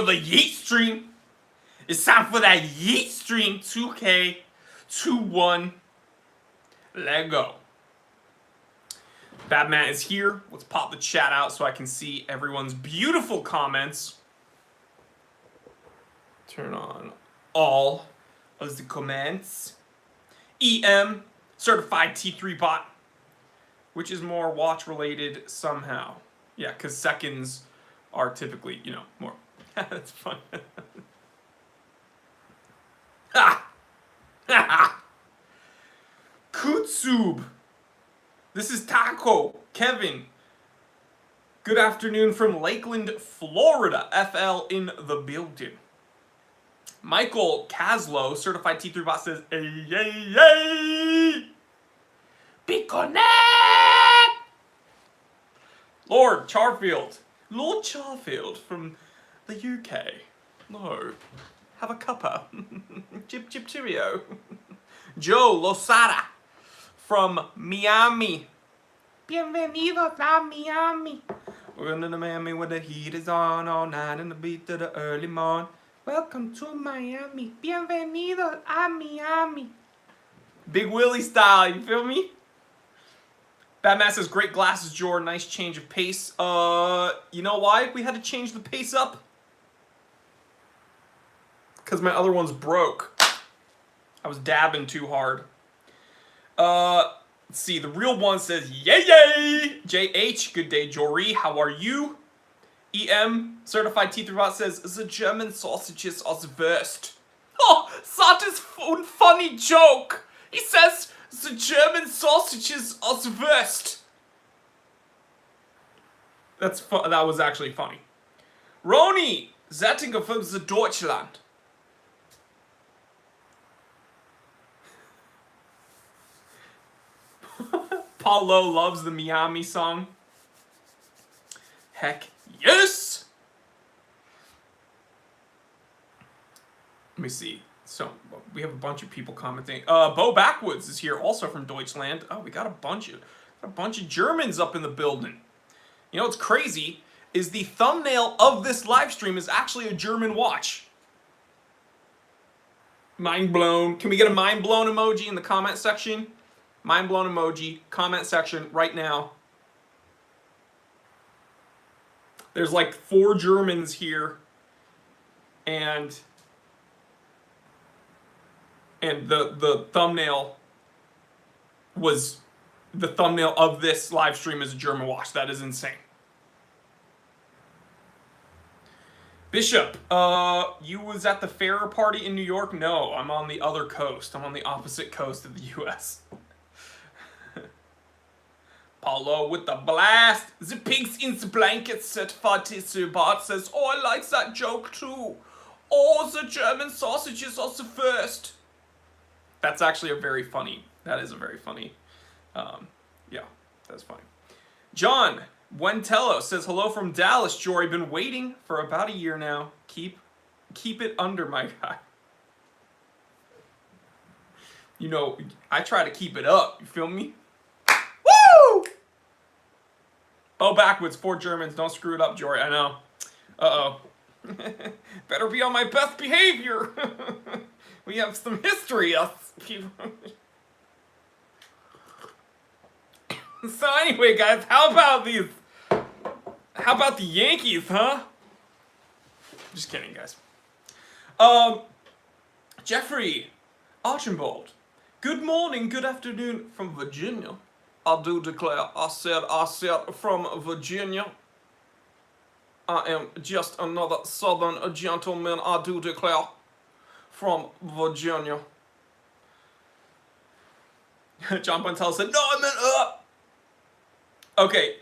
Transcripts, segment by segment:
the Yeet stream. It's time for that Yeet stream 2K21. Let go. Batman is here. Let's pop the chat out so I can see everyone's beautiful comments. Turn on all of the comments. EM, certified T3 bot, which is more watch related somehow. Yeah, because seconds are typically, you know, more. That's fun. Ha! Ha ha! Kutsub. This is Taco. Kevin. Good afternoon from Lakeland, Florida. FL in the building. Michael Caslow, certified T3 bot, says, "Hey, yay, yay! Be connect!" Lord Charfield from the UK. No, have a cuppa. Chip chip cheerio. Joe Losada from Miami. Bienvenidos a Miami. We're going to Miami where the heat is on all night and the beat to the early morn. Welcome to Miami. Bienvenidos a Miami. Big Willie style, you feel me? Batman says, great glasses, Jordan. Nice change of pace. You know why we had to change the pace up? Because my other one's broke. I was dabbing too hard. Let's see. The real one says, yay, yay! JH, good day, Jory. How are you? EM, certified T3 bot, says, the German sausages are the worst. Oh, that is a funny joke. He says, the German sausages are the worst. That was actually funny. Roni Zettinger from the Deutschland. Paulo loves the Miami song. Heck yes! Let me see. So, we have a bunch of people commenting. Bo Backwoods is here, also from Deutschland. Oh, we got a bunch of Germans up in the building. You know what's crazy is the thumbnail of this live stream is actually a German watch. Mind blown. Can we get a mind blown emoji in the comment section? Mind blown emoji, comment section right now. There's like 4 Germans here, and the thumbnail was the thumbnail of this live stream is a German watch. That is insane. Bishop, you was at the Farrer party in New York? No, I'm on the other coast. I'm on the opposite coast of the U.S. Paulo with the blast. The pigs in the blanket said Fatih Bart says, oh, I like that joke too. Oh, the German sausages are the first. That's actually a very funny, that is a very funny, yeah, that's funny. John Wentello says, hello from Dallas, Jory. Been waiting for about a year now. Keep it under, my guy. You know, I try to keep it up, you feel me? Woo! Oh, backwards, 4 Germans. Don't screw it up, Jory. I know. Uh-oh. Better be on my best behavior. We have some history, us people. So anyway, guys, how about the Yankees, huh? Just kidding, guys. Jeffrey Archambault. Good morning, good afternoon from Virginia. I do declare, I said from Virginia. I am just another southern gentleman, I do declare, from Virginia. John Pontel said, no, I meant up. Okay,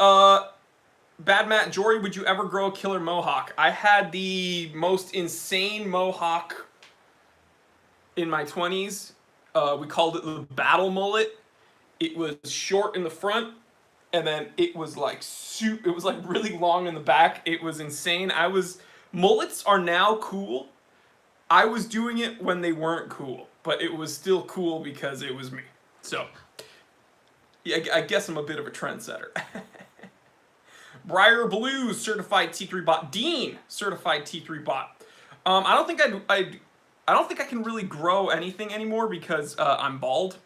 Bad Matt, Jory, would you ever grow a killer mohawk? I had the most insane mohawk in my 20s. We called it the battle mullet. It was short in the front, and then it was like really long in the back. It was insane. Mullets are now cool. I was doing it when they weren't cool, but it was still cool because it was me. So, yeah, I guess I'm a bit of a trendsetter. Briar Blues, certified T3 bot. Dean, certified T3 bot. I don't think I don't think I can really grow anything anymore because I'm bald.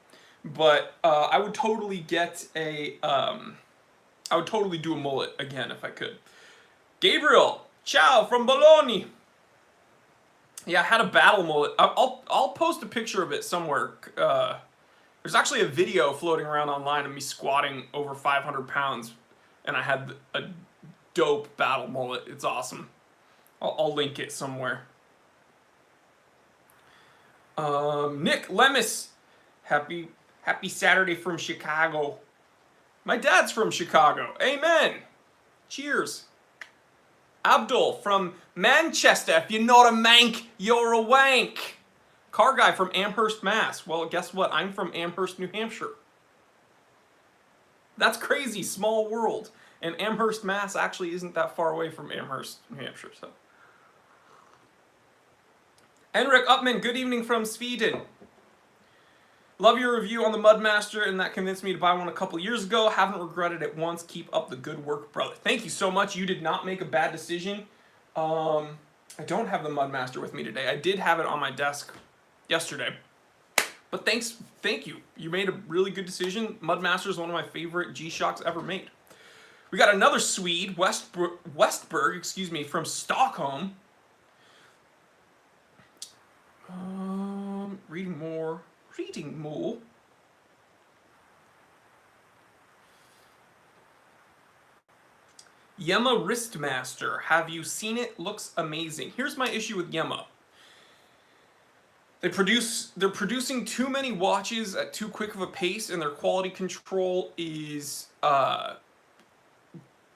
But I would totally get a I would totally do a mullet again if I could. Gabriel, ciao from Bologna. Yeah, I had a battle mullet. I'll post a picture of it somewhere. There's actually a video floating around online of me squatting over 500 pounds, and I had a dope battle mullet. It's awesome. I'll link it somewhere. Nick Lemus, happy Saturday from Chicago. My dad's from Chicago. Amen. Cheers. Abdul from Manchester. If you're not a mank, you're a wank. Car guy from Amherst, Mass. Well, guess what? I'm from Amherst, New Hampshire. That's crazy. Small world. And Amherst, Mass actually isn't that far away from Amherst, New Hampshire. So, Henrik Upman, good evening from Sweden. Love your review on the Mudmaster, and that convinced me to buy one a couple years ago. Haven't regretted it once. Keep up the good work, brother. Thank you so much. You did not make a bad decision. I don't have the Mudmaster with me today. I did have it on my desk yesterday. But thank you. You made a really good decision. Mudmaster is one of my favorite G-Shocks ever made. We got another Swede, Westberg, excuse me, from Stockholm. Reading more. Yema Wristmaster. Have you seen it? Looks amazing. Here's my issue with Yema. They're producing too many watches at too quick of a pace, and their quality control is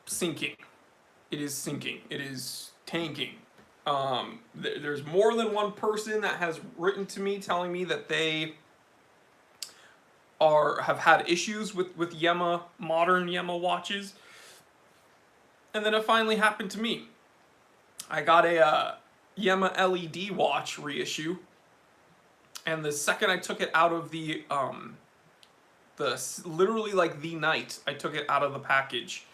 sinking. It is sinking. It is tanking. There's more than one person that has written to me telling me that they have had issues with Yema, modern Yema watches. And then it finally happened to me. I got a Yema LED watch reissue, and the second I took it out of literally like the night I took it out of the package,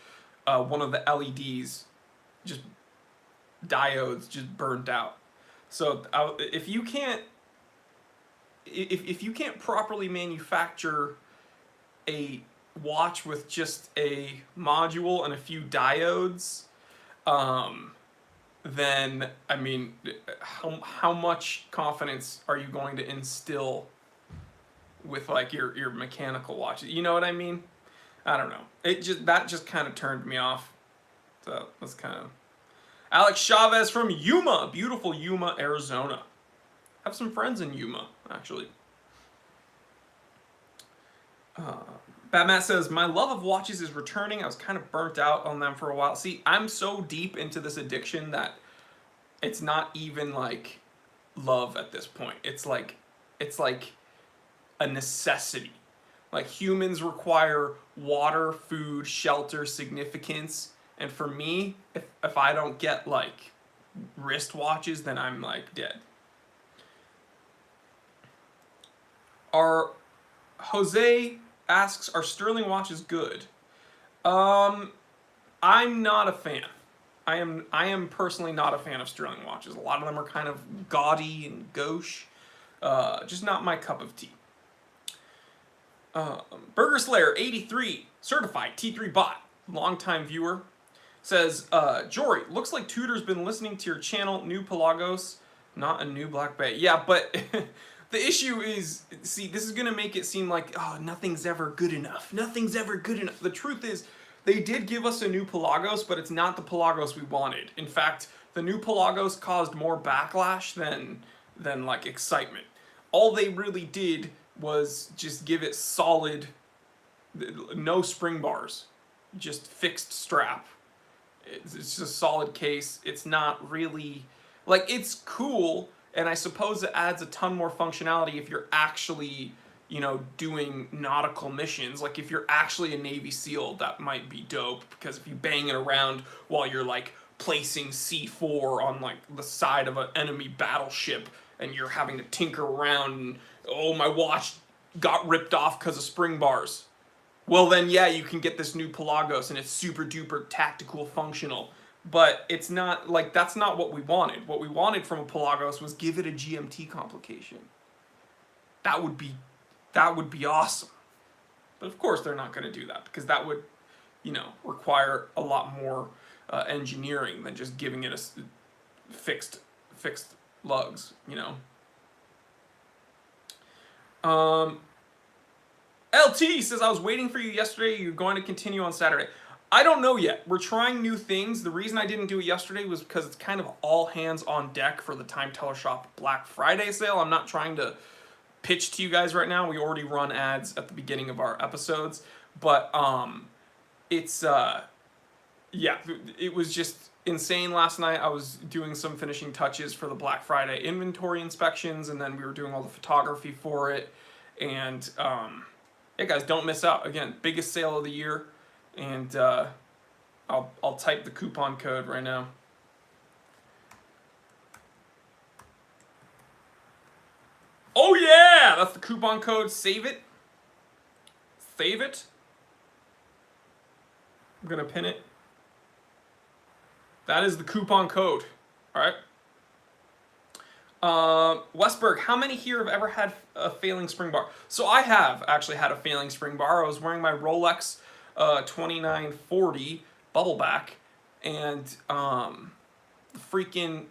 one of the LEDs, just diodes, just burnt out. So if you can't properly manufacture a watch with just a module and a few diodes, then I mean, how much confidence are you going to instill with like your mechanical watches? You know what I mean? I don't know. That just kind of turned me off. So that's kind of. Alex Chavez from Yuma, beautiful Yuma, Arizona. I have some friends in Yuma, actually. Batman says, my love of watches is returning. I was kind of burnt out on them for a while. See, I'm so deep into this addiction that it's not even like love at this point. It's like a necessity. Like humans require water, food, shelter, significance. And for me, if I don't get like wristwatches, then I'm like dead. Jose asks, are Sterling watches good? I'm not a fan. I am personally not a fan of Sterling watches. A lot of them are kind of gaudy and gauche. Just not my cup of tea. Burger Slayer 83, certified T3 bot, longtime viewer, says, Jory, looks like Tudor's been listening to your channel, New Pelagos, not a new Black Bay. Yeah, but the issue is, see, this is going to make it seem like, oh, nothing's ever good enough. Nothing's ever good enough. The truth is, they did give us a new Pelagos, but it's not the Pelagos we wanted. In fact, the new Pelagos caused more backlash than like excitement. All they really did was just give it solid, no spring bars, just fixed strap. It's just a solid case. It's not really, like, it's cool, and I suppose it adds a ton more functionality if you're actually, you know, doing nautical missions. Like, if you're actually a Navy SEAL, that might be dope, because if you bang it around while you're, like, placing C4 on, like, the side of an enemy battleship, and you're having to tinker around, and, oh, my watch got ripped off because of spring bars. Well, then, yeah, you can get this new Pelagos, and it's super duper tactical, functional. But it's not, like, that's not what we wanted. What we wanted from a Pelagos was give it a GMT complication. That would be awesome. But of course, they're not going to do that because that would, require a lot more engineering than just giving it a fixed lugs. LT says, I was waiting for you yesterday. You're going to continue on Saturday. I don't know yet. We're trying new things. The reason I didn't do it yesterday was because it's kind of all hands on deck for the Time Teller Shop Black Friday sale. I'm not trying to pitch to you guys right now. We already run ads at the beginning of our episodes. But it's, yeah, it was just insane last night. I was doing some finishing touches for the Black Friday inventory inspections, and then we were doing all the photography for it. And, yeah, guys, don't miss out. Again, biggest sale of the year. And I'll type the coupon code right now. Oh yeah, that's the coupon code. Save it. Save it. I'm gonna pin it. That is the coupon code. All right. Westberg, how many here have ever had a failing spring bar? So I have actually had a failing spring bar. I was wearing my Rolex 2940 bubble back, and the freaking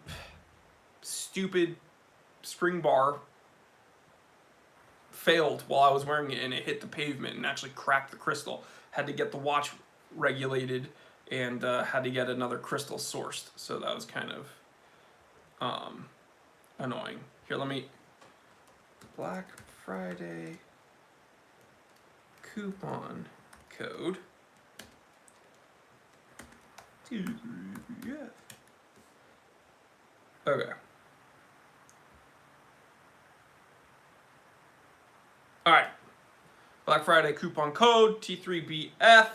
stupid spring bar failed while I was wearing it, and it hit the pavement and actually cracked the crystal. Had to get the watch regulated and had to get another crystal sourced. So that was kind of annoying. Here, let me... Black Friday coupon code. Yeah. Okay. All right. Black Friday coupon code T3BF.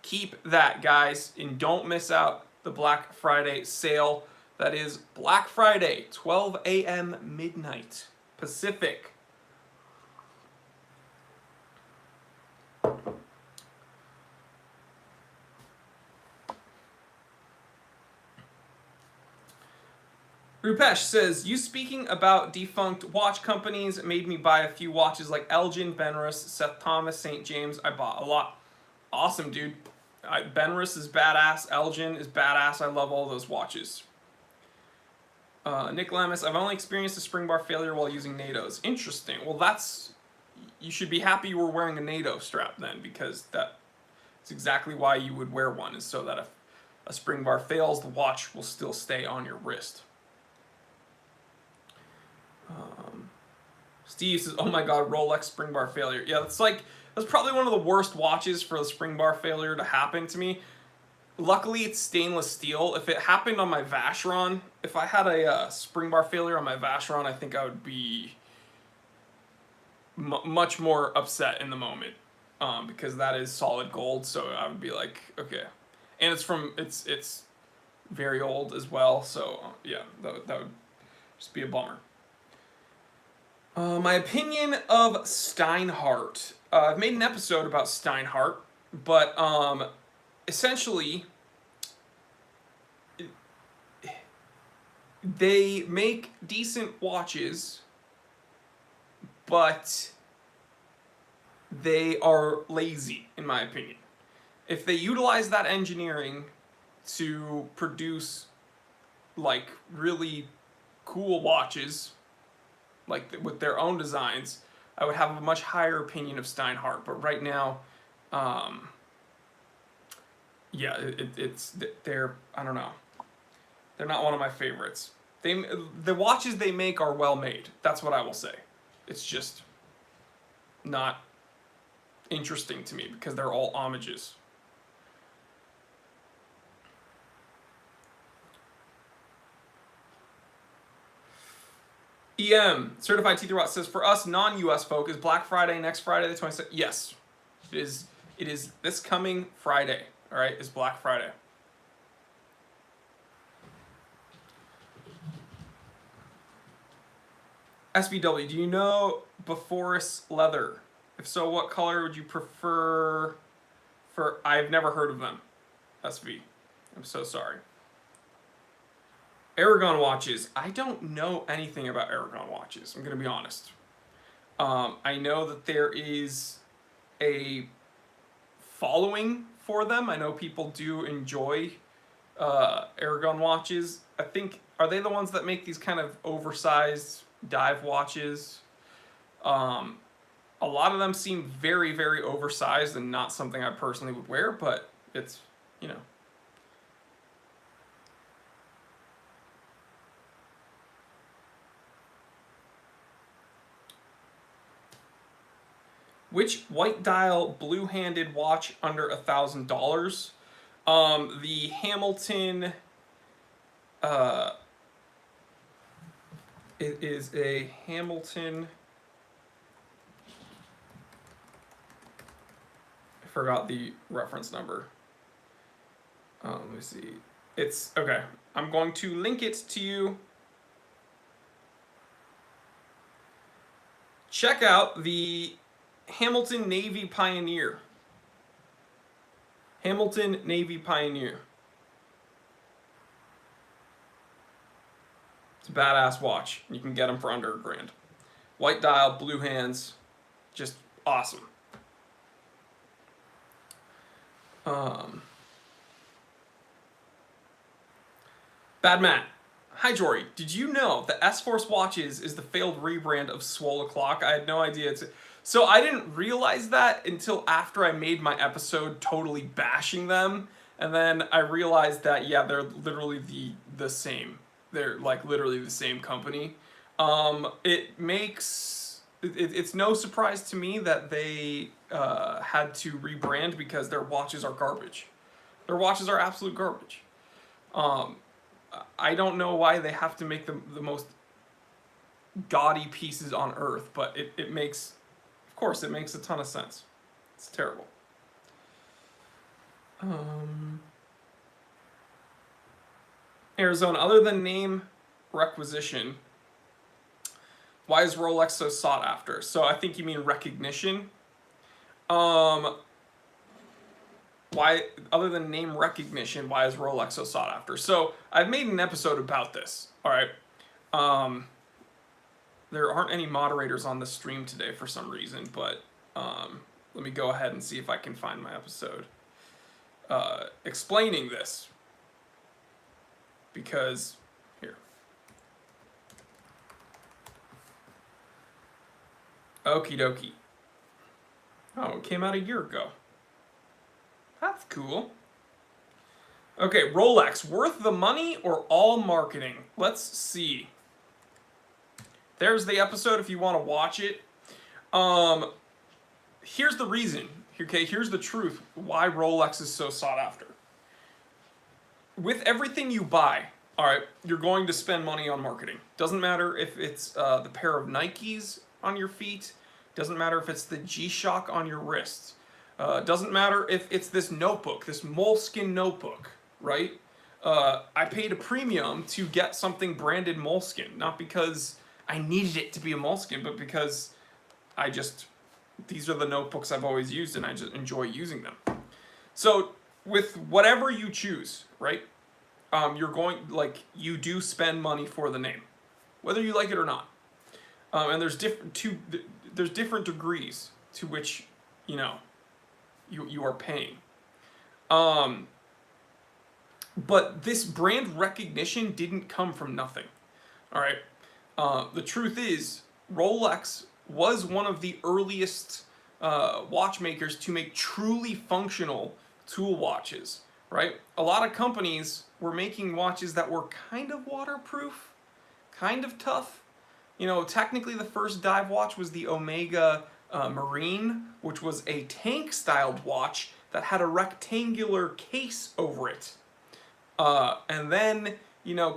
Keep that, guys, and don't miss out the Black Friday sale. That is Black Friday, 12 a.m. midnight Pacific. Rupesh says, you speaking about defunct watch companies made me buy a few watches like Elgin, Benrus, Seth Thomas, St. James. I bought a lot. Awesome, dude. Benrus is badass. Elgin is badass. I love all those watches. Nick Lamis, I've only experienced a spring bar failure while using NATOs. Interesting. Well, that's... You should be happy you were wearing a NATO strap then, because that's exactly why you would wear one, is so that if a spring bar fails, the watch will still stay on your wrist. Steve says, oh my god, Rolex spring bar failure. Yeah, that's probably one of the worst watches for the spring bar failure to happen to me. Luckily, it's stainless steel. If it happened on my Vacheron, if I had a spring bar failure on my Vacheron, I think I would be much more upset in the moment, because that is solid gold. So I would be like, okay, and it's very old as well. So yeah, that would just be a bummer. My opinion of Steinhardt. I've made an episode about Steinhardt, but essentially, they make decent watches, but they are lazy, in my opinion. If they utilize that engineering to produce, like, really cool watches, like with their own designs, I would have a much higher opinion of Steinhardt. But right now, yeah, they're, I don't know, they're not one of my favorites. The watches they make are well made. That's what I will say. It's just not interesting to me because they're all homages. EM, Certified Teeth Rot says, for us non-US folk, is Black Friday next Friday the 26th? Yes. It is this coming Friday, all right, is Black Friday. SBW, do you know Beforis Leather? If so, what color would you prefer for... I've never heard of them. SV. I'm so sorry. Aragon watches. I don't know anything about Aragon watches. I'm going to be honest. I know that there is a following for them. I know people do enjoy Aragon watches. I think, are they the ones that make these kind of oversized dive watches? A lot of them seem very, very oversized and not something I personally would wear, but it's, you know. Which white dial blue-handed watch under $1,000? The Hamilton, it is a Hamilton, I forgot the reference number. Let me see. It's, okay, I'm going to link it to you. Check out the Hamilton Navy Pioneer. Hamilton Navy Pioneer. It's a badass watch. You can get them for under $1,000. White dial, blue hands, just awesome. Bad Matt. Hi Jory, did you know that S-Force Watches is the failed rebrand of Swole O'Clock? I had no idea. So I didn't realize that until after I made my episode totally bashing them, and then I realized that, yeah, they're literally the same. They're like literally the same company. It's no surprise to me that they had to rebrand because their watches are garbage. Their watches are absolute garbage. I don't know why they have to make the most gaudy pieces on earth, but it makes, of course, it makes a ton of sense. It's terrible. Arizona, other than name requisition, why is Rolex so sought after? So I think you mean recognition. Why, other than name recognition, why is Rolex so sought after? So I've made an episode about this. All right. There aren't any moderators on the stream today for some reason, but let me go ahead and see if I can find my episode explaining this. Because, here. Okie dokie. Oh, it came out a year ago. That's cool. Okay, Rolex, worth the money or all marketing? Let's see. There's the episode if you want to watch it. Here's the reason. Okay, here's the truth why Rolex is so sought after. With everything you buy, all right, you're going to spend money on marketing. Doesn't matter if it's the pair of Nikes on your feet. Doesn't matter if it's the G-Shock on your wrists. Doesn't matter if it's this notebook, this moleskin notebook, right? I paid a premium to get something branded moleskin, not because I needed it to be a moleskin, but because these are the notebooks I've always used and I just enjoy using them. So with whatever you choose, right? You do spend money for the name, whether you like it or not. And there's different degrees to which, you are paying. But this brand recognition didn't come from nothing. All right. The truth is, Rolex was one of the earliest watchmakers to make truly functional tool watches, right? A lot of companies were making watches that were kind of waterproof, kind of tough. Technically the first dive watch was the Omega Marine, which was a tank-styled watch that had a rectangular case over it. And then,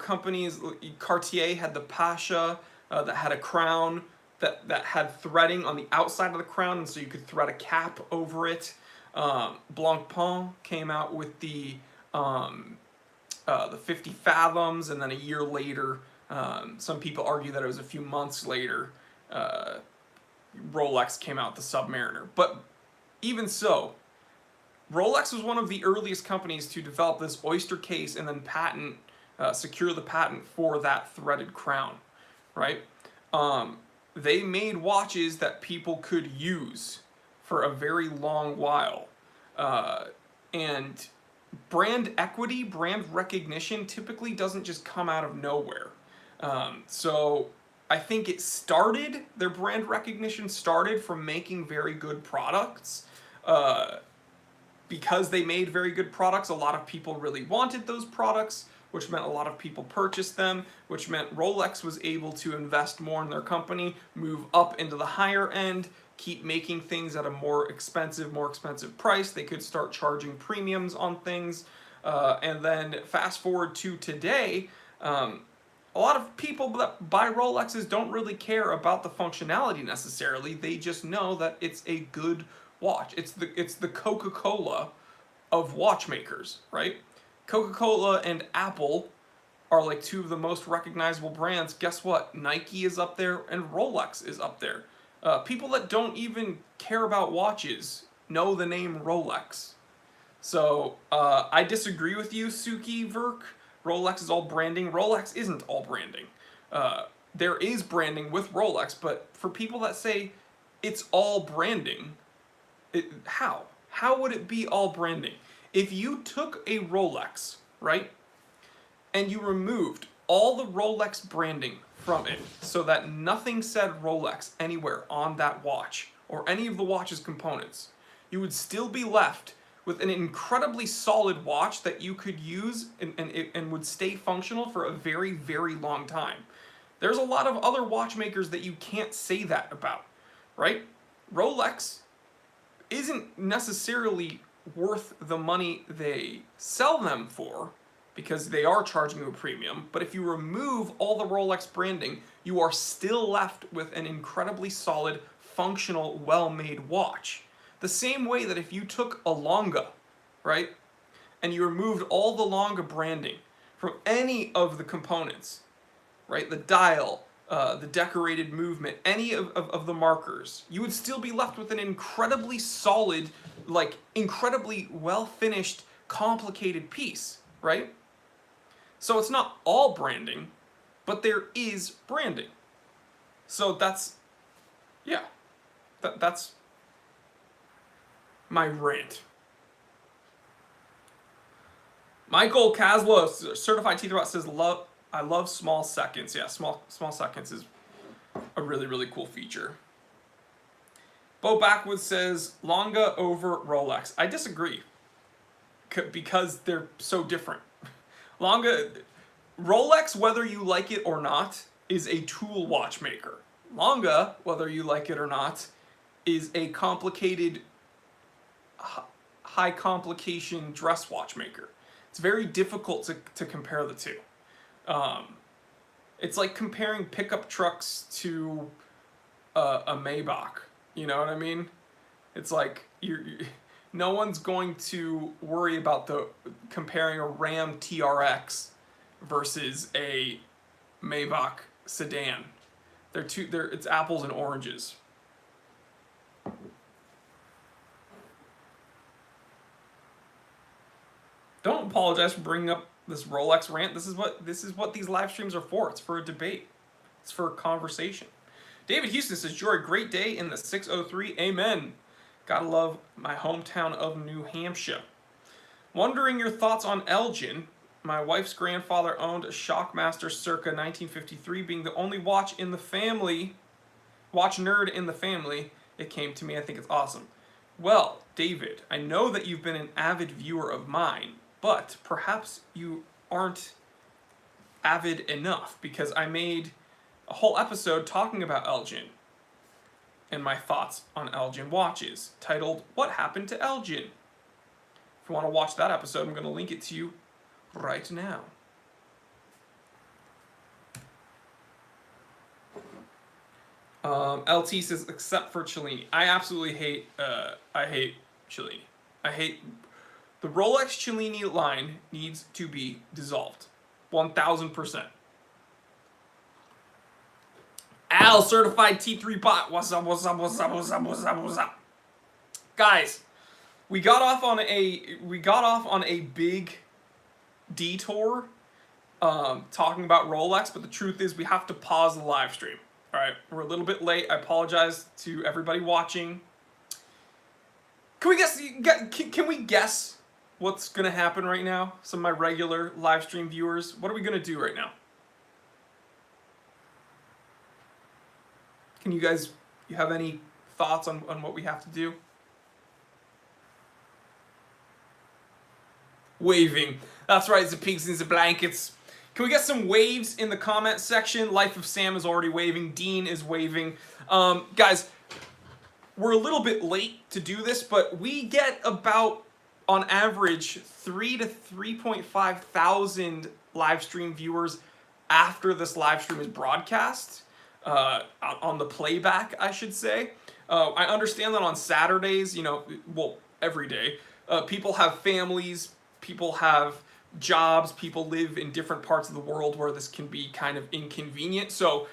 companies, Cartier had the Pasha that had a crown that had threading on the outside of the crown, and so you could thread a cap over it. Blancpain came out with the 50 Fathoms, and then a year later, some people argue that it was a few months later, Rolex came out, the Submariner. But even so, Rolex was one of the earliest companies to develop this oyster case and then secure the patent for that threaded crown, right? They made watches that people could use for a very long while. And brand equity, brand recognition typically doesn't just come out of nowhere. So I think their brand recognition started from making very good products. Because they made very good products, a lot of people really wanted those products, which meant a lot of people purchased them, which meant Rolex was able to invest more in their company, move up into the higher end, keep making things at a more expensive price. They could start charging premiums on things. And then fast forward to today, a lot of people that buy Rolexes don't really care about the functionality necessarily. They just know that it's a good watch. It's the Coca-Cola of watchmakers, right? Coca-Cola and Apple are like two of the most recognizable brands. Guess what? Nike is up there and Rolex is up there. People that don't even care about watches know the name Rolex. So I disagree with you, Suki Verk. Rolex is all branding. Rolex isn't all branding. There is branding with Rolex, but for people that say it's all branding, how? How would it be all branding? If you took a Rolex, right, and you removed all the Rolex branding from it so that nothing said Rolex anywhere on that watch or any of the watch's components, you would still be left with an incredibly solid watch that you could use and would stay functional for a very, very long time. There's a lot of other watchmakers that you can't say that about, right? Rolex isn't necessarily worth the money they sell them for because they are charging you a premium, but if you remove all the Rolex branding, you are still left with an incredibly solid, functional, well-made watch. The same way that if you took a Lange, right, and you removed all the Lange branding from any of the components, right, the dial, the decorated movement, any of the markers, you would still be left with an incredibly solid, like incredibly well-finished, complicated piece, right? So it's not all branding, but there is branding. So that's my rant. Michael Caslow, certified teeth robot, says, I love small seconds. Yeah, small seconds is a really, really cool feature. Bo Backwoods says, Lange over Rolex. I disagree. Because they're so different. Rolex, whether you like it or not, is a tool watchmaker. Lange, whether you like it or not, is a complicated, high complication dress watchmaker. It's very difficult to compare the two. It's like comparing pickup trucks to a Maybach. You know what I mean? It's like no one's going to worry about comparing a Ram TRX versus a Maybach sedan. It's apples and oranges. Don't apologize for bringing up this Rolex rant. This is what these live streams are for. It's for a debate. It's for a conversation. David Houston says, Jory, great day in the 603. Amen. Gotta love my hometown of New Hampshire. Wondering your thoughts on Elgin. My wife's grandfather owned a Shockmaster circa 1953, being the only watch nerd in the family. It came to me. I think it's awesome. Well, David, I know that you've been an avid viewer of mine, but perhaps you aren't avid enough, because I made a whole episode talking about Elgin and my thoughts on Elgin watches, titled, What Happened to Elgin? If you want to watch that episode, I'm going to link it to you right now. LT says, except for Cellini. I absolutely hate Cellini. The Rolex Cellini line needs to be dissolved. 1000%. Al, certified T3 bot. What's up, what's up, what's up, what's up, what's up, what's up? Guys, we got off on a big detour talking about Rolex, but the truth is we have to pause the live stream. All right, we're a little bit late. I apologize to everybody watching. Can we guess what's gonna happen right now? Some of my regular live stream viewers, what are we gonna do right now? Can you have any thoughts on what we have to do? Waving. That's right, the pigs and the blankets. Can we get some waves in the comment section? Life of Sam is already waving. Dean is waving. Guys, we're a little bit late to do this, but we get about, on average, 3 to 3.5 thousand live stream viewers after this live stream is broadcast. On the playback, I should say. I understand that on Saturdays, well, every day, people have families, people have jobs, people live in different parts of the world where this can be kind of inconvenient. So,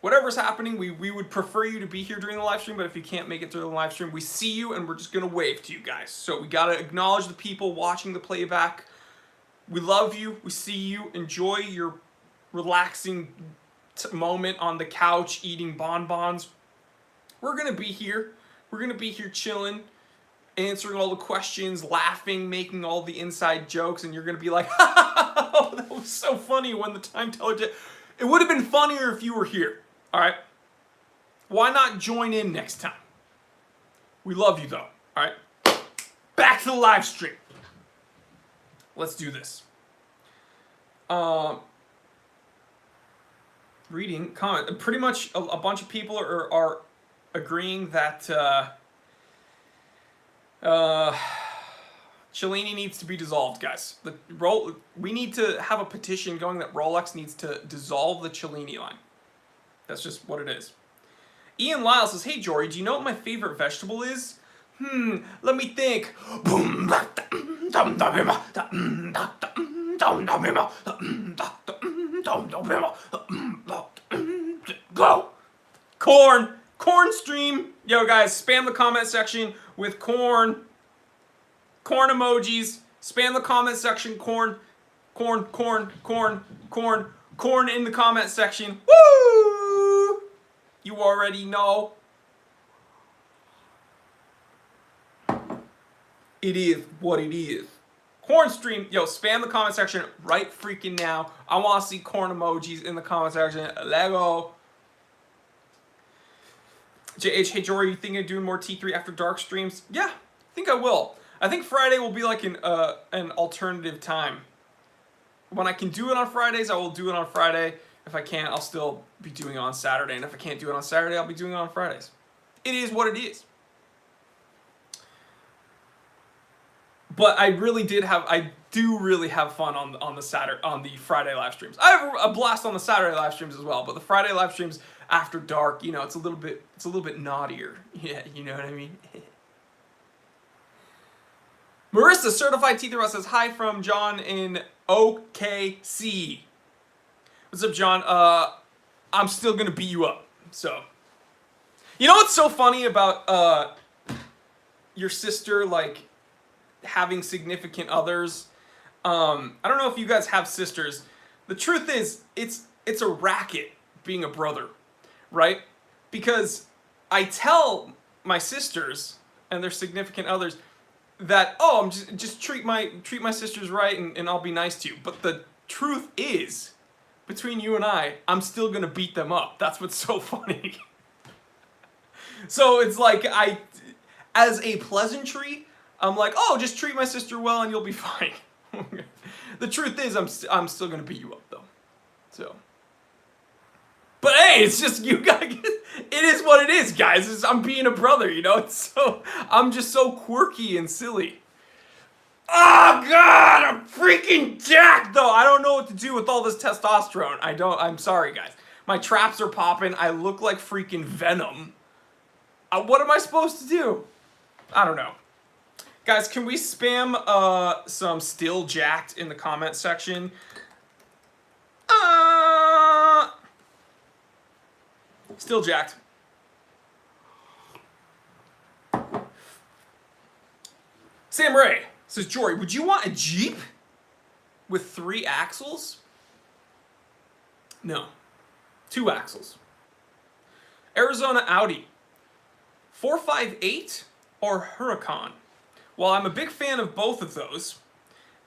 whatever's happening, we would prefer you to be here during the live stream, but if you can't make it through the live stream, we see you and we're just going to wave to you guys. So we got to acknowledge the people watching the playback. We love you. We see you. Enjoy your relaxing moment on the couch eating bonbons. We're going to be here. We're going to be here chilling, answering all the questions, laughing, making all the inside jokes, and you're going to be like, oh, that was so funny when the time teller did. It would have been funnier if you were here. All right? Why not join in next time? We love you, though. All right? Back to the live stream. Let's do this. Reading, comment. Pretty much a bunch of people are agreeing that Cellini needs to be dissolved, guys. We need to have a petition going that Rolex needs to dissolve the Cellini line. That's just what it is. Ian Lyle says, hey, Jory, do you know what my favorite vegetable is? Let me think. Go. Corn. Corn stream. Yo, guys, spam the comment section with corn. Corn emojis. Spam the comment section. Corn. Corn, corn, corn, corn, corn in the comment section. Woo! You already know. It is what it is. Corn stream. Yo, spam the comment section right freaking now. I want to see corn emojis in the comment section. Lego. JH, hey Jory, you think of doing more T3 after dark streams? Yeah, I think I will. I think Friday will be like an alternative time. When I can do it on Fridays, I will do it on Friday. If I can't, I'll still be doing it on Saturday. And if I can't do it on Saturday, I'll be doing it on Fridays. It is what it is. But I do really have fun on the Friday live streams. I have a blast on the Saturday live streams as well, but the Friday live streams after dark, it's a little bit naughtier. Yeah, you know what I mean? Marissa, certified teether says hi from John in OKC. What's up, John? I'm still gonna beat you up. So, you know what's so funny about your sister having significant others? I don't know if you guys have sisters. The truth is, it's a racket being a brother, right? Because I tell my sisters and their significant others that, oh, I'm just treat my sisters right and I'll be nice to you. But the truth is, between you and I'm still gonna beat them up. That's what's so funny. So it's like as a pleasantry, I'm like, oh, just treat my sister well and you'll be fine. The truth is, I'm still gonna beat you up though. So, but hey, it's just you gotta get. It is what it is, guys. I'm being a brother, I'm just so quirky and silly. Oh God, I'm freaking jacked though. I don't know what to do with all this testosterone. I'm sorry, guys. My traps are popping. I look like freaking Venom. What am I supposed to do? I don't know. Guys, can we spam some still jacked in the comment section? Still jacked. Sam Ray says, Jory, would you want a Jeep with 3 axles? No. 2 axles. Arizona Audi. 458 or Huracan? Well, I'm a big fan of both of those.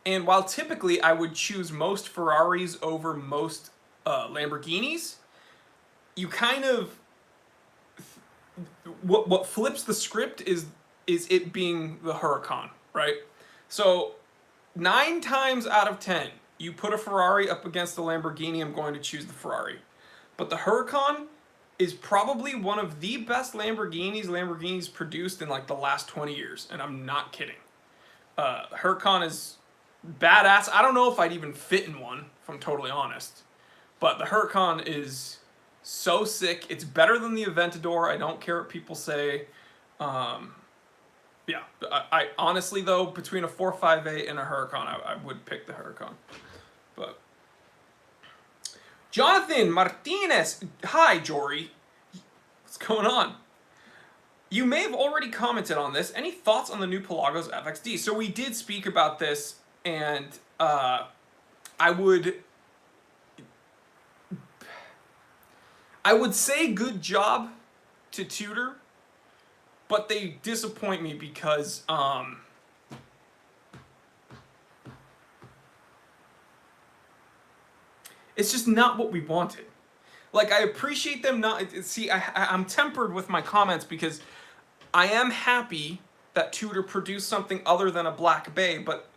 And while typically I would choose most Ferraris over most Lamborghinis, you kind of... What flips the script is it being the Huracan, right? So 9 times out of 10, you put a Ferrari up against the Lamborghini, I'm going to choose the Ferrari. But the Huracan is probably one of the best Lamborghinis produced in like the last 20 years, and I'm not kidding. Huracan is badass. I don't know if I'd even fit in one, if I'm totally honest. But the Huracan is so sick. It's better than the Aventador. I don't care what people say. Yeah, I honestly though, between a 458 and a Huracan, I would pick the Huracan. But Jonathan Martinez, hi Jory, what's going on? You may have already commented on this. Any thoughts on the new Pelagos FXD? So we did speak about this, and I would say good job to Tudor, but they disappoint me because it's just not what we wanted. Like, I appreciate them not... See, I'm tempered with my comments because I am happy that Tudor produced something other than a Black Bay, but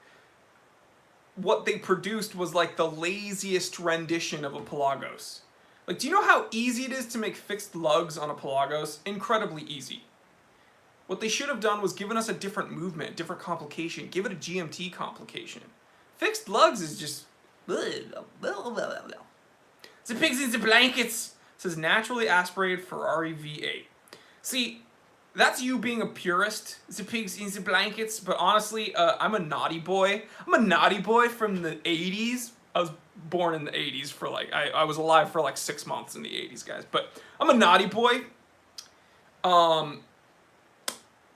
what they produced was like the laziest rendition of a Pelagos. Like, do you know how easy it is to make fixed lugs on a Pelagos? Incredibly easy. What they should have done was given us a different movement, different complication. Give it a GMT complication. Fixed lugs is just... The pigs in the blankets. Says naturally aspirated Ferrari V8. See, that's you being a purist. The pigs in the blankets. But honestly, I'm a naughty boy. I'm a naughty boy from the 80s. I was born in the 80s for like... I was alive for like 6 months in the 80s, guys. But I'm a naughty boy.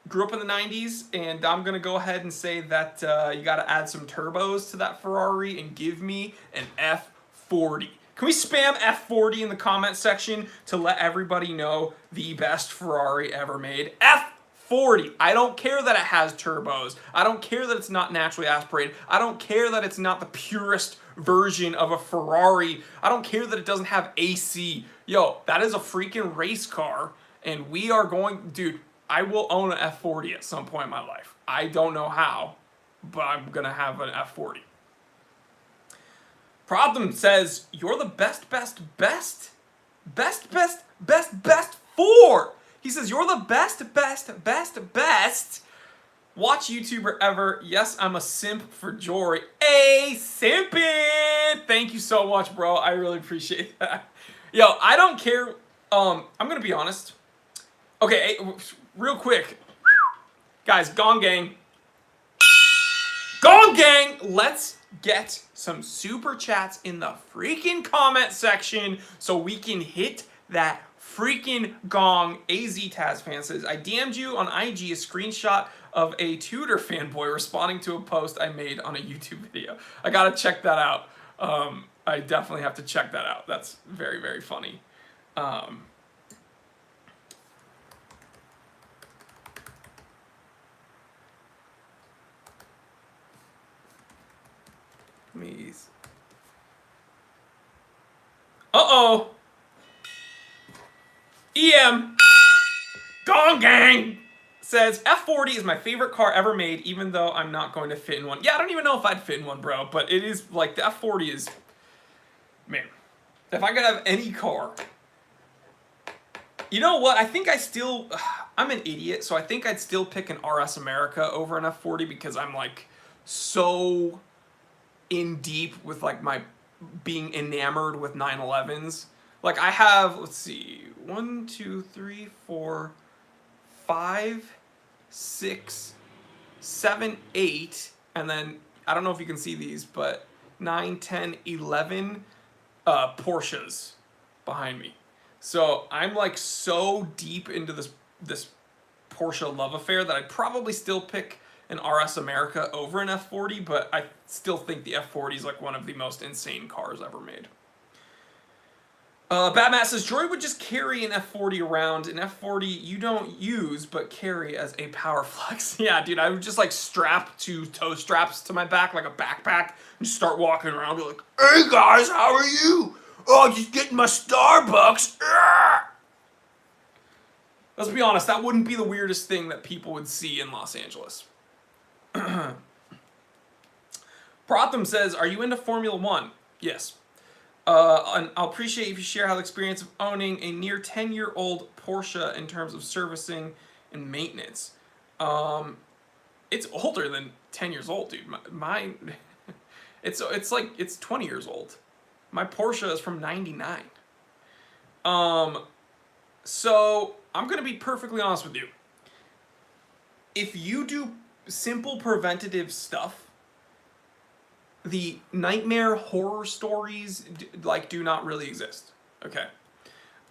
Grew up in the 90s, and I'm going to go ahead and say that you got to add some turbos to that Ferrari and give me an F40. Can we spam F40 in the comment section to let everybody know the best Ferrari ever made? F40! I don't care that it has turbos. I don't care that it's not naturally aspirated. I don't care that it's not the purest version of a Ferrari. I don't care that it doesn't have AC. Yo, that is a freaking race car, and we are going... Dude, I will own an F40 at some point in my life. I don't know how, but I'm going to have an F40. Problem says, you're the best four. He says, you're the best watch YouTuber ever. Yes, I'm a simp for Jory. Hey, simpin'! Thank you so much, bro. I really appreciate that. Yo, I don't care. I'm going to be honest. Okay, real quick. Guys, Gong Gang. Gong Gang! Let's get some super chats in the freaking comment section so we can hit that freaking gong. AZ Taz fan says, I DM'd you on IG a screenshot of a Tudor fanboy responding to a post I made on a YouTube video. I gotta check that out. I definitely have to check that out. That's very, very funny. Uh-oh. EM. Gong Gang says, F40 is my favorite car ever made, even though I'm not going to fit in one. Yeah, I don't even know if I'd fit in one, bro, but it is, like, the F40 is... Man, if I could have any car... You know what? I think I still... I'm an idiot, so I think I'd still pick an RS America over an F40 because I'm, like, so in deep with, like, my being enamored with 911s. Like, I have, let's see, 1, 2, 3, 4, 5, 6, 7, 8, and then, I don't know if you can see these, but 9, 10, 11 Porsches behind me. So I'm like so deep into this Porsche love affair that I'd probably still pick an RS America over an F40, but I still think the F40 is like one of the most insane cars ever made. Batman says, Jory would just carry an F40 around. An F40 you don't use, but carry as a power flex. Yeah, dude, I would just like strap two toe straps to my back like a backpack and just start walking around and be like, hey guys, how are you? Oh, just getting my Starbucks. Let's be honest, that wouldn't be the weirdest thing that people would see in Los Angeles. Protham says, are you into Formula One? Yes. And I'll appreciate if you share how the experience of owning a near 10-year-old Porsche in terms of servicing and maintenance. It's older than 10 years old, dude. Mine, it's like, it's 20 years old. My Porsche is from 99. So I'm going to be perfectly honest with you. If you do simple preventative stuff, the nightmare horror stories do not really exist. Okay.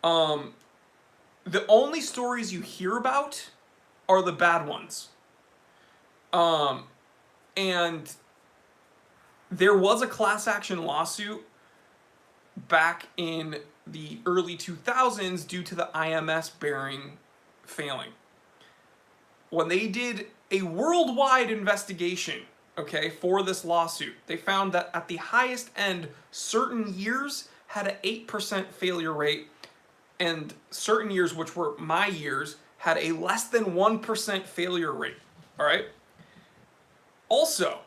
The only stories you hear about are the bad ones. And there was a class action lawsuit back in the early 2000s due to the IMS bearing failing. When they did a worldwide investigation, okay, for this lawsuit, they found that at the highest end, certain years had an 8% failure rate, and certain years, which were my years, had a less than 1% failure rate. All right? Also,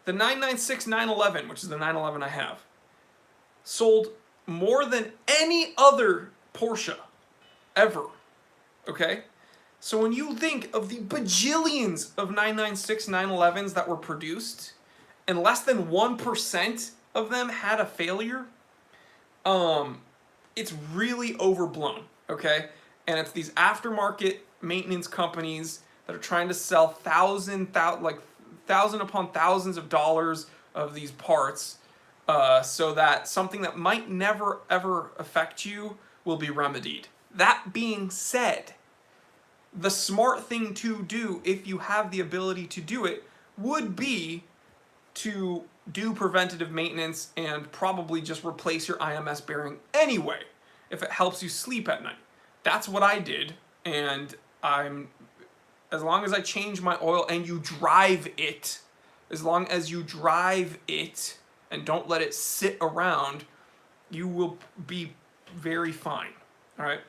the 996 911, which is the 911 I have, sold more than any other Porsche ever. Okay? So when you think of the bajillions of 996 911s that were produced, and less than 1% of them had a failure, it's really overblown, okay? And it's these aftermarket maintenance companies that are trying to sell thousand upon thousands of dollars of these parts, so that something that might never ever affect you will be remedied. That being said, the smart thing to do, if you have the ability to do it, would be to do preventative maintenance and probably just replace your IMS bearing anyway, if it helps you sleep at night. That's what I did, and as long as I change my oil and you drive it, as long as you drive it and don't let it sit around, you will be very fine, all right?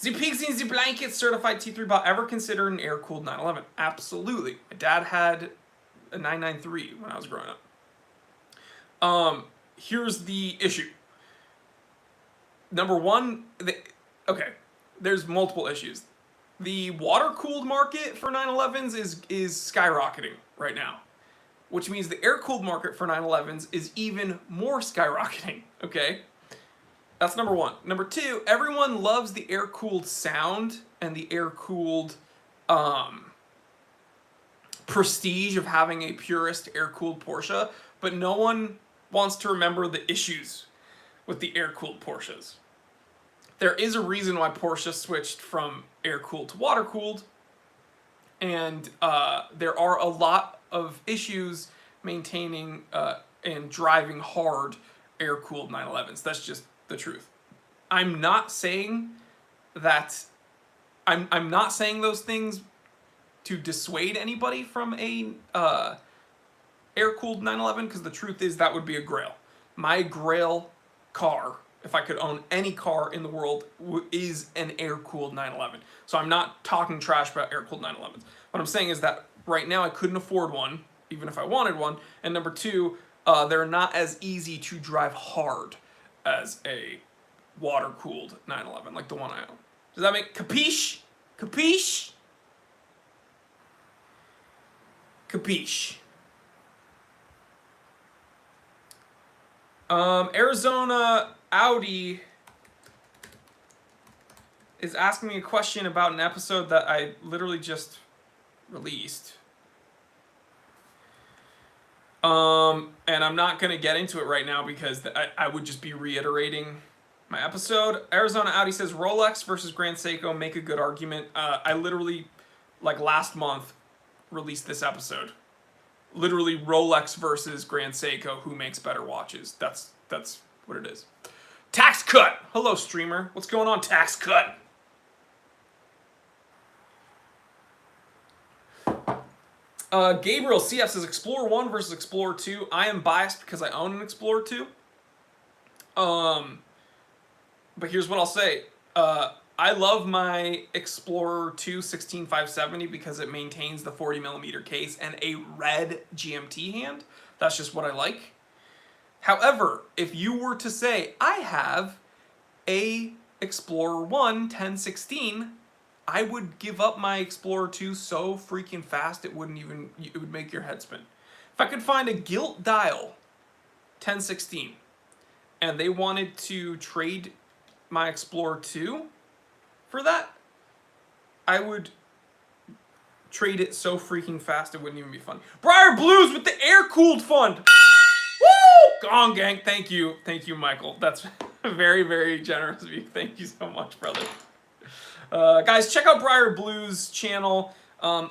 The pigs in the blanket certified T3 bot ever considered an air-cooled 911? Absolutely. My dad had a 993 when I was growing up. Here's the issue. Number one, okay, there's multiple issues. The water-cooled market for 911s is skyrocketing right now, which means the air-cooled market for 911s is even more skyrocketing, okay? That's number one. Number two, everyone loves the air-cooled sound and the air-cooled prestige of having a purist air-cooled Porsche, but no one wants to remember the issues with the air-cooled Porsches. There is a reason why Porsche switched from air-cooled to water-cooled, and there are a lot of issues maintaining and driving hard air-cooled 911s. That's just the truth. I'm not saying that I'm not saying those things to dissuade anybody from a air-cooled 911, because the truth is that would be a grail. My grail car, if I could own any car in the world, is an air-cooled 911. So I'm not talking trash about air-cooled 911s. What I'm saying is that right now I couldn't afford one, even if I wanted one. And number two, they're not as easy to drive hard as a water-cooled 911, like the one I own. Does that make capiche? Capiche? Capiche. Arizona Audi is asking me a question about an episode that I literally just released. And I'm not going to get into it right now because I would just be reiterating my episode. Arizona Audi says Rolex versus Grand Seiko make a good argument. I literally, like last month, released this episode. Literally Rolex versus Grand Seiko, who makes better watches. That's what it is. Tax cut. Hello, streamer. What's going on, tax cut? Gabriel CF says Explorer 1 versus Explorer 2. I am biased because I own an Explorer 2. But here's what I'll say. I love my Explorer 2 16570 because it maintains the 40mm case and a red GMT hand. That's just what I like. However, if you were to say, I have a Explorer 1 1016, I would give up my Explorer 2 so freaking fast it would make your head spin. If I could find a gilt dial 1016 and they wanted to trade my Explorer 2 for that, I would trade it so freaking fast it wouldn't even be fun. Briar Blues with the air-cooled fund. Woo! Gong gang, thank you, Michael. That's very, very generous of you. Thank you so much, brother. Guys, check out Briar Blues' channel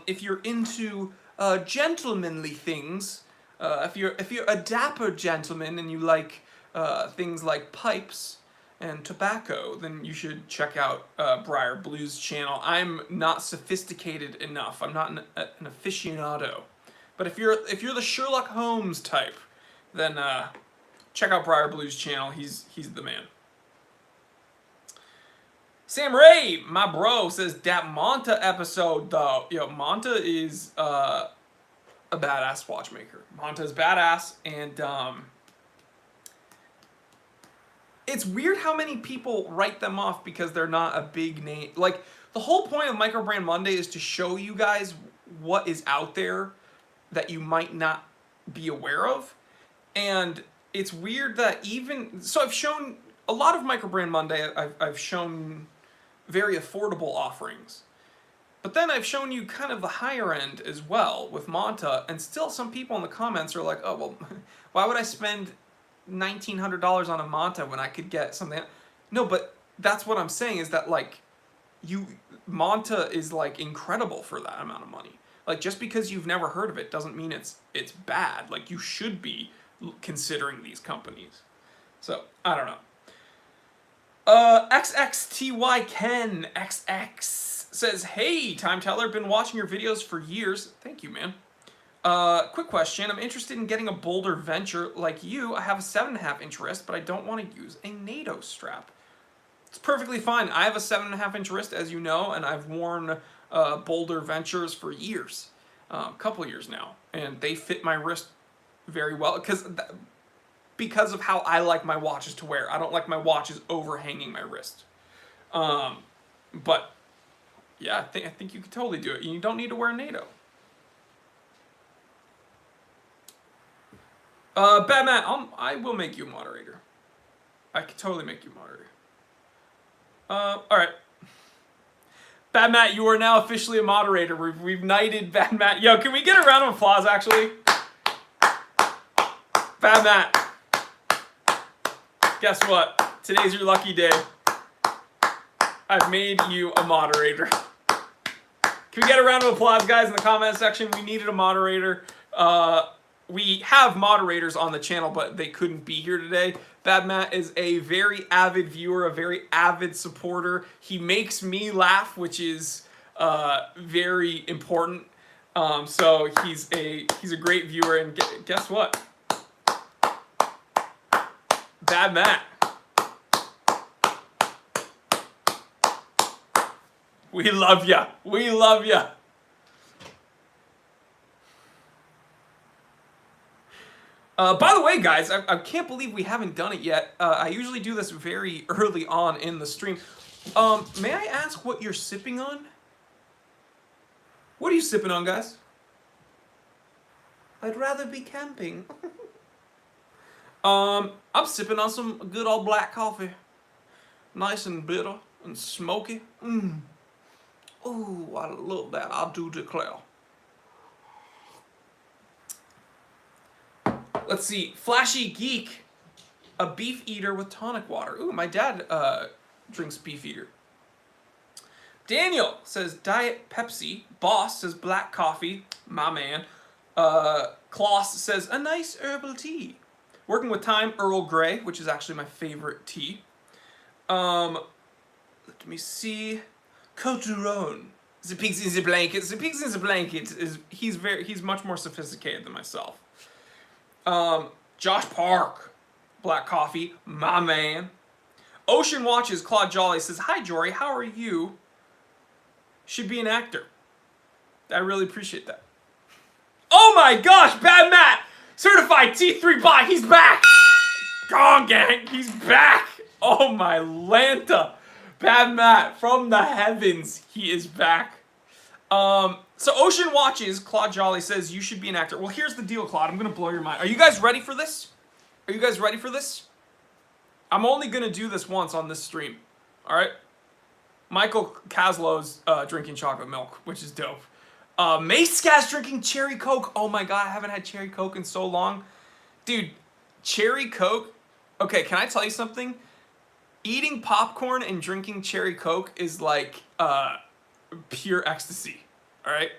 if you're into gentlemanly things. If you're a dapper gentleman and you like things like pipes and tobacco, then you should check out Briar Blues' channel. I'm not sophisticated enough. I'm not an aficionado. But if you're the Sherlock Holmes type, then check out Briar Blues' channel. He's the man. Sam Ray, my bro, says that Monta episode though. Yo, Monta is a badass watchmaker. Monta is badass, and it's weird how many people write them off because they're not a big name. Like, the whole point of Micro Brand Monday is to show you guys what is out there that you might not be aware of. And it's weird that so I've shown a lot of Micro Brand Monday. I've shown very affordable offerings. But then I've shown you kind of the higher end as well with Monta, and still some people in the comments are like, oh, well, why would I spend $1,900 on a Monta when I could get something? No, but that's what I'm saying is that, like, Monta is, like, incredible for that amount of money. Like, just because you've never heard of it doesn't mean it's bad. Like, you should be considering these companies. So, I don't know. XXTY Ken XX says, hey, Time Teller, been watching your videos for years. Thank you, man. Quick question. I'm interested in getting a bolder venture like you. I have a 7.5-inch wrist, but I don't want to use a NATO strap. It's perfectly fine. I have a 7.5-inch wrist, as you know, and I've worn bolder ventures for years. A couple years now. And they fit my wrist very well. Because of how I like my watches to wear. I don't like my watches overhanging my wrist. But yeah, I think you could totally do it. You don't need to wear a NATO. Batman, I will make you a moderator. I could totally make you a moderator. Alright. Bad Matt, you are now officially a moderator. We've knighted Bad Matt. Yo, can we get a round of applause, actually? Bad Matt. Guess what? Today's your lucky day. I've made you a moderator. Can we get a round of applause, guys, in the comment section? We needed a moderator. We have moderators on the channel, but they couldn't be here today. Bad Matt is a very avid viewer, a very avid supporter. He makes me laugh, which is very important. So he's a great viewer, and guess what? Bad Matt. We love ya. We love ya. By the way, guys, I can't believe we haven't done it yet. I usually do this very early on in the stream. May I ask what you're sipping on? What are you sipping on, guys? I'd rather be camping. I'm sipping on some good old black coffee. Nice and bitter and smoky. Ooh, I love that. I do declare. Let's see. Flashy Geek A beef eater with tonic water. Ooh, my dad drinks beef eater. Daniel says Diet Pepsi. Boss says black coffee. My man. Klaus says a nice herbal tea. Working with Time, Earl Grey, which is actually my favorite tea. Let me see. Coturon. The pigs in the blanket. The pigs in the blanket is he's much more sophisticated than myself. Josh Park, black coffee, my man. Ocean Watches, Claude Jolly says, hi Jory, how are you? Should be an actor. I really appreciate that. Oh my gosh, Bad Matt! Certified T3 bot, he's back! Gone gang, he's back! Oh my Lanta. Bad Matt, from the heavens, he is back. So Ocean Watches, Claude Jolly says, you should be an actor. Well, here's the deal, Claude, I'm gonna blow your mind. Are you guys ready for this? Are you guys ready for this? I'm only gonna do this once on this stream, alright? Michael Caslow's drinking chocolate milk, which is dope. Mace's drinking cherry Coke. Oh my god, I haven't had cherry Coke in so long. Dude, cherry Coke. Okay, can I tell you something? Eating popcorn and drinking cherry Coke is like pure ecstasy. Alright?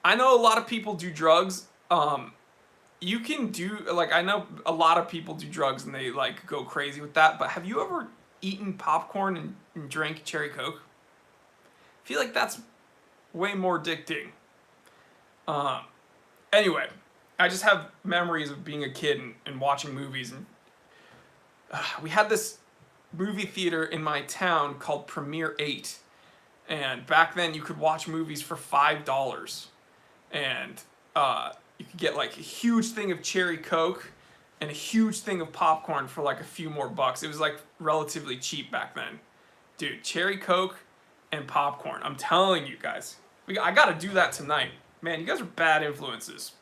I know a lot of people do drugs. You can do, like, I know a lot of people do drugs and they like go crazy with that, but have you ever eaten popcorn and drank cherry Coke? I feel like that's way more addicting. Anyway, I just have memories of being a kid and watching movies. And we had this movie theater in my town called Premiere 8. And back then you could watch movies for $5. And you could get like a huge thing of cherry Coke and a huge thing of popcorn for like a few more bucks. It was like relatively cheap back then. Dude, cherry Coke and popcorn. I'm telling you guys. I gotta do that tonight. Man, you guys are bad influences.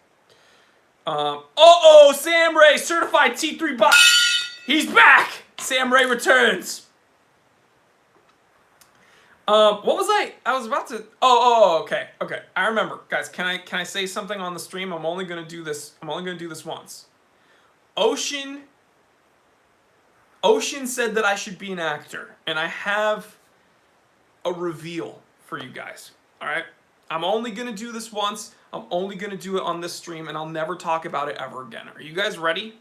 Sam Ray, certified T3 bot. He's back! Sam Ray returns. What was I was about to, okay. I remember. Guys, can I say something on the stream? I'm only gonna do this once. Ocean said that I should be an actor, and I have a reveal for you guys. Alright? I'm only gonna do this once. I'm only gonna do it on this stream, and I'll never talk about it ever again. Are you guys ready?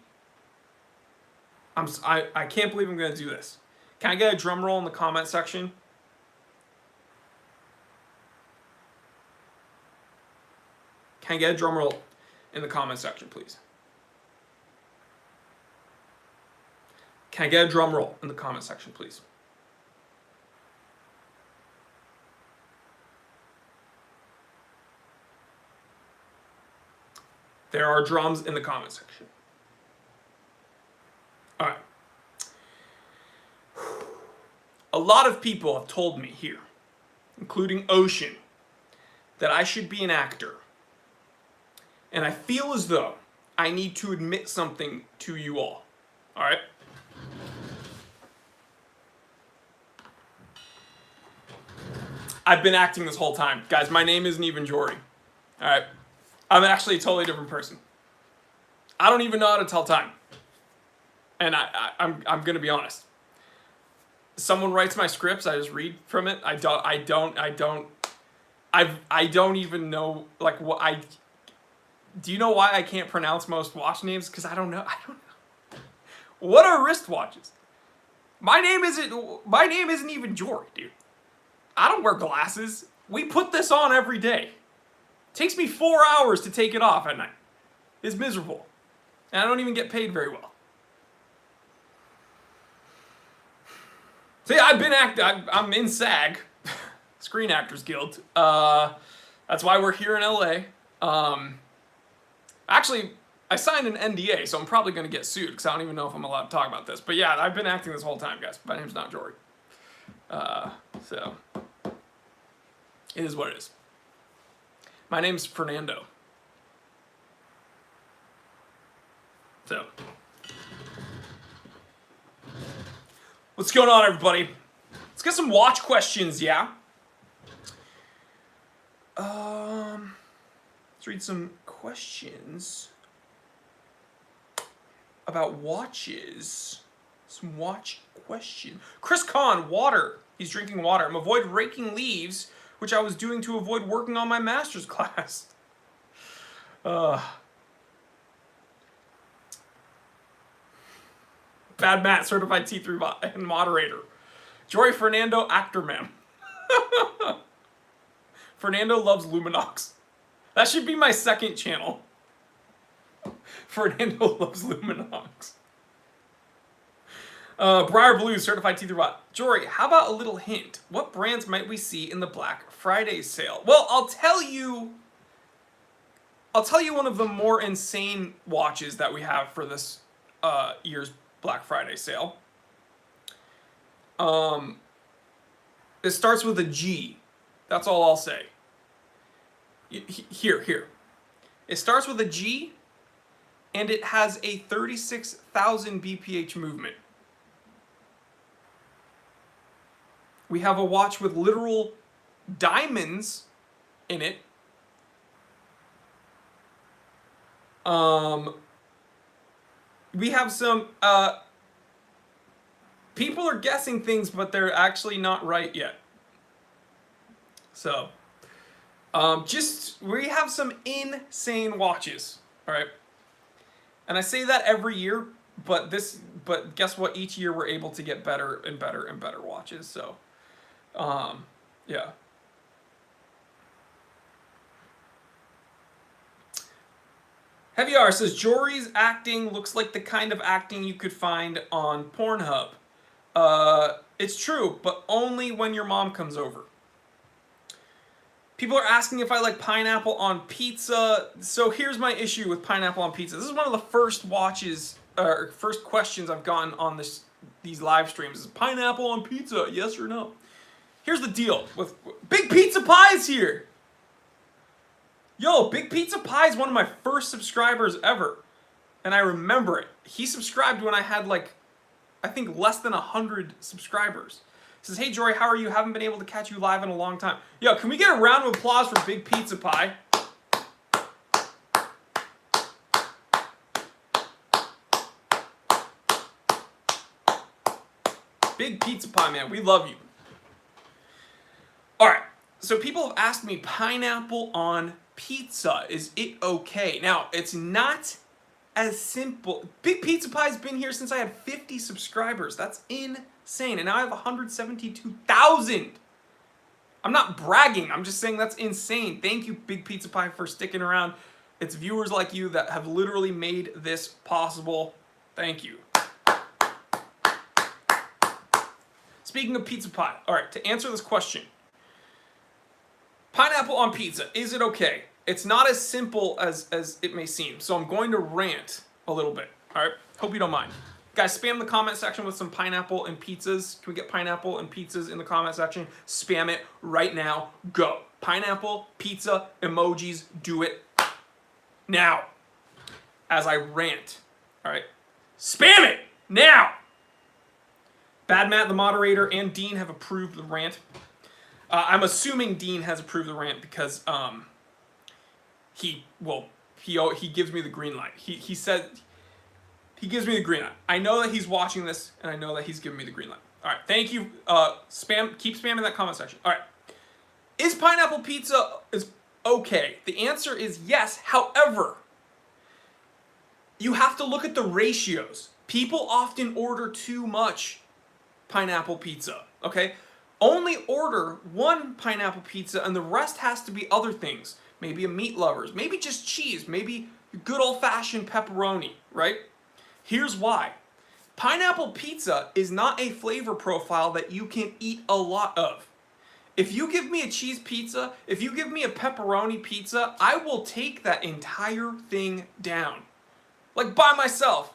I can't believe I'm gonna do this. Can I get a drum roll in the comment section? Can I get a drum roll in the comment section, please? Can I get a drum roll in the comment section, please? There are drums in the comment section. All right. A lot of people have told me here, including Ocean, that I should be an actor. And I feel as though I need to admit something to you all. All right? I've been acting this whole time. Guys, my name isn't even Jory. All right? I'm actually a totally different person. I don't even know how to tell time. And I'm going to be honest. Someone writes my scripts, I just read from it. I don't even know, like, what do you know why I can't pronounce most watch names? Because I don't know. What are wristwatches? My name isn't even Jory, dude. I don't wear glasses. We put this on every day. It takes me 4 hours to take it off at night. It's miserable. And I don't even get paid very well. So yeah, I've been I'm in SAG, Screen Actors Guild. That's why we're here in LA. Actually, I signed an NDA, so I'm probably going to get sued because I don't even know if I'm allowed to talk about this. But yeah, I've been acting this whole time, guys. My name's not Jory. So, it is what it is. My name's Fernando. So, what's going on, everybody? Let's get some watch questions, yeah? Let's read some questions. about watches. Some watch question. Chris Kahn, water. He's drinking water. I'm avoid raking leaves, which I was doing to avoid working on my master's class. Bad Matt, certified T3 and moderator. Jory Fernando, actor man. Fernando loves Luminox. That should be my second channel. Fernando loves Luminox. Briar Blue, certified T3 bot. Jory, how about a little hint? What brands might we see in the Black Friday sale? Well, I'll tell you one of the more insane watches that we have for this year's Black Friday sale. It starts with a G. That's all I'll say. Here. It starts with a G, and it has a 36,000 BPH movement. We have a watch with literal diamonds in it. We have some, people are guessing things, but they're actually not right yet. So, we have some insane watches, all right? And I say that every year, but guess what? Each year we're able to get better and better and better watches, so, yeah. Heavy R says, Jory's acting looks like the kind of acting you could find on Pornhub. It's true, but only when your mom comes over. People are asking if I like pineapple on pizza. So here's my issue with pineapple on pizza. This is one of the first first questions I've gotten on these live streams. Is pineapple on pizza, yes or no? Here's the deal with Big Pizza Pie's here. Yo, Big Pizza Pie is one of my first subscribers ever. And I remember it. He subscribed when I had I think less than 100 subscribers. He says, hey Jory, how are you? Haven't been able to catch you live in a long time. Yo, can we get a round of applause for Big Pizza Pie? Big Pizza Pie, man, we love you. All right, so people have asked me pineapple on pizza, is it okay? Now, it's not as simple. Big Pizza Pie's been here since I had 50 subscribers. That's insane. And now I have 172,000. I'm not bragging. I'm just saying that's insane. Thank you, Big Pizza Pie, for sticking around. It's viewers like you that have literally made this possible. Thank you. Speaking of pizza pie, all right, to answer this question, pineapple on pizza, is it okay? It's not as simple as it may seem, so I'm going to rant a little bit, all right? Hope you don't mind. Guys, spam the comment section with some pineapple and pizzas. Can we get pineapple and pizzas in the comment section? Spam it right now. Go. Pineapple, pizza, emojis, do it now. As I rant, all right? Spam it now! Bad Matt, the moderator, and Dean have approved the rant. I'm assuming Dean has approved the rant because he gives me the green light. He said he gives me the green light. I know that he's watching this, and I know that he's giving me the green light. All right, thank you. Keep spamming that comment section. All right, is pineapple pizza okay? The answer is yes. However, you have to look at the ratios. People often order too much pineapple pizza, okay? Only order one pineapple pizza and the rest has to be other things. Maybe a meat lovers, maybe just cheese, maybe good old-fashioned pepperoni, right? Here's why. Pineapple pizza is not a flavor profile that you can eat a lot of. If you give me a cheese pizza, if you give me a pepperoni pizza, I will take that entire thing down. Like by myself.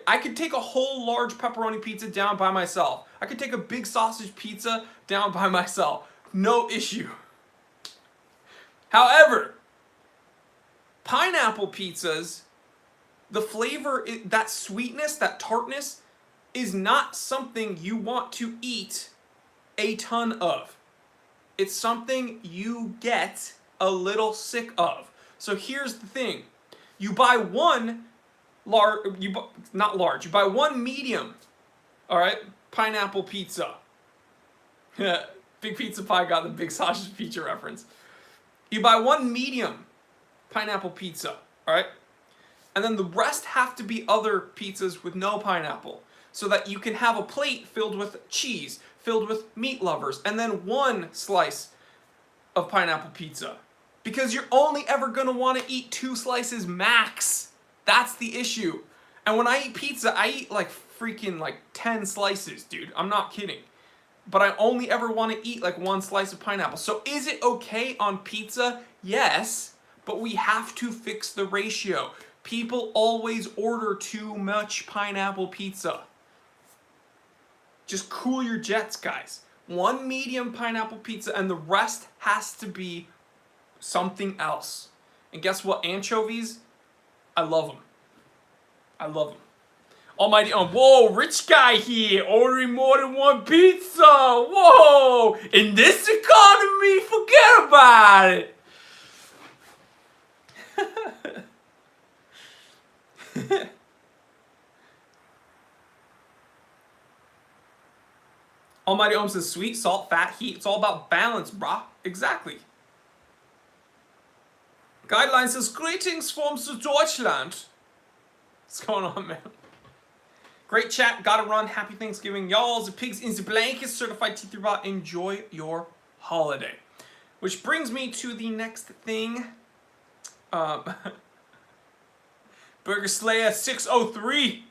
I could take a whole large pepperoni pizza down by myself. I could take a big sausage pizza down by myself. No issue. However, pineapple pizzas, the flavor, that sweetness, that tartness, is not something you want to eat a ton of. It's something you get a little sick of. So here's the thing. You buy one not large. You buy one medium, all right, pineapple pizza. Big Pizza Pie got the big sausage pizza reference. You buy one medium pineapple pizza, all right, and then the rest have to be other pizzas with no pineapple, so that you can have a plate filled with cheese, filled with meat lovers, and then one slice of pineapple pizza. Because you're only ever gonna wanna eat 2 slices max. That's the issue. And when I eat pizza, I eat like freaking like 10 slices, dude. I'm not kidding. But I only ever wanna eat like 1 slice of pineapple. So is it okay on pizza? Yes, but we have to fix the ratio. People always order too much pineapple pizza. Just cool your jets, guys. One medium pineapple pizza and the rest has to be something else. And guess what? Anchovies, I love them. I love them. Almighty, whoa, rich guy here, ordering more than 1 pizza. Whoa, in this economy, forget about it. Almighty Ohm says, sweet, salt, fat, heat. It's all about balance, brah. Exactly. Guideline says, greetings from Deutschland. What's going on, man? Great chat. Gotta run. Happy Thanksgiving. Y'all, the pigs in the blanket, certified T3 bot. Enjoy your holiday. Which brings me to the next thing. Burger Slayer 603.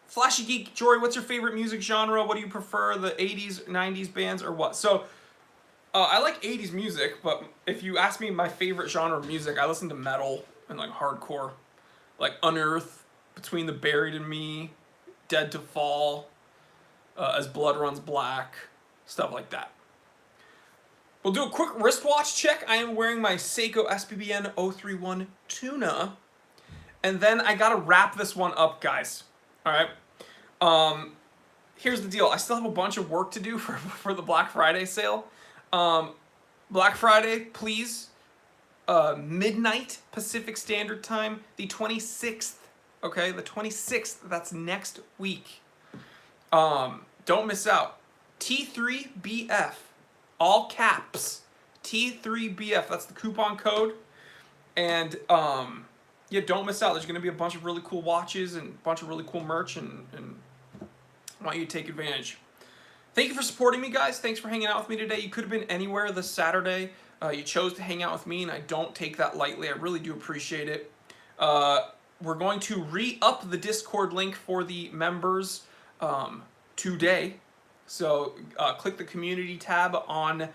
Flashy Geek, Jory, what's your favorite music genre? What do you prefer, the 80s, 90s bands, or what? So, I like 80s music, but if you ask me my favorite genre of music, I listen to metal and like hardcore. Like Unearth, Between the Buried and Me, Dead to Fall, As Blood Runs Black, stuff like that. We'll do a quick wristwatch check. I am wearing my Seiko SPBN 031 Tuna. And then I gotta wrap this one up, guys. Alright? Here's the deal. I still have a bunch of work to do for the Black Friday sale. Black Friday, please. Midnight Pacific Standard Time. The 26th. Okay? The 26th. That's next week. Don't miss out. T3BF. All caps. T3BF. That's the coupon code. And, yeah, don't miss out. There's going to be a bunch of really cool watches and a bunch of really cool merch, and I want you to take advantage. Thank you for supporting me, guys. Thanks for hanging out with me today. You could have been anywhere this Saturday. You chose to hang out with me, and I don't take that lightly. I really do appreciate it. We're going to re-up the Discord link for the members today. So click the community tab on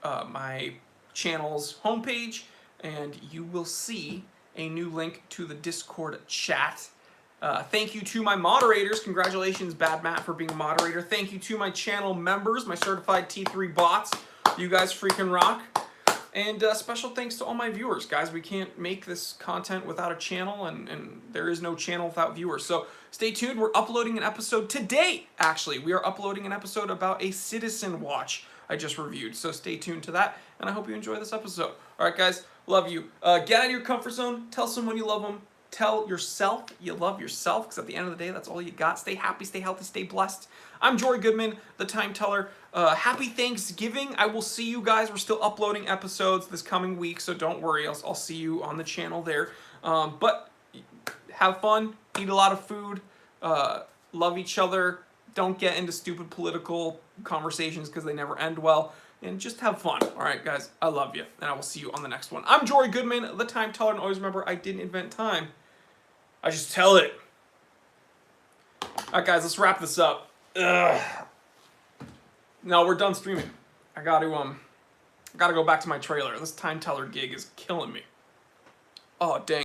my channel's homepage, and you will see a new link to the Discord chat. Thank you to my moderators. Congratulations, Bad Matt, for being a moderator. Thank you to my channel members, my certified T3 bots. You guys freaking rock. And special thanks to all my viewers. Guys, we can't make this content without a channel, and there is no channel without viewers. So stay tuned. We're uploading an episode today, actually. We are uploading an episode about a Citizen watch I just reviewed. So stay tuned to that, and I hope you enjoy this episode. All right, guys, love you. Get out of your comfort zone. Tell someone you love them. Tell yourself you love yourself, because at the end of the day, that's all you got. Stay happy, stay healthy, stay blessed. I'm Jory Goodman, the Time Teller. Happy Thanksgiving. I will see you guys. We're still uploading episodes this coming week, so don't worry. I'll see you on the channel there. But have fun. Eat a lot of food. Love each other. Don't get into stupid political conversations because they never end well. And just have fun. All right, guys. I love you. And I will see you on the next one. I'm Jory Goodman, the Time Teller. And always remember, I didn't invent time. I just tell it. All right, guys. Let's wrap this up. Ugh. No, we're done streaming. I gotta go back to my trailer. This Time Teller gig is killing me. Oh, dang.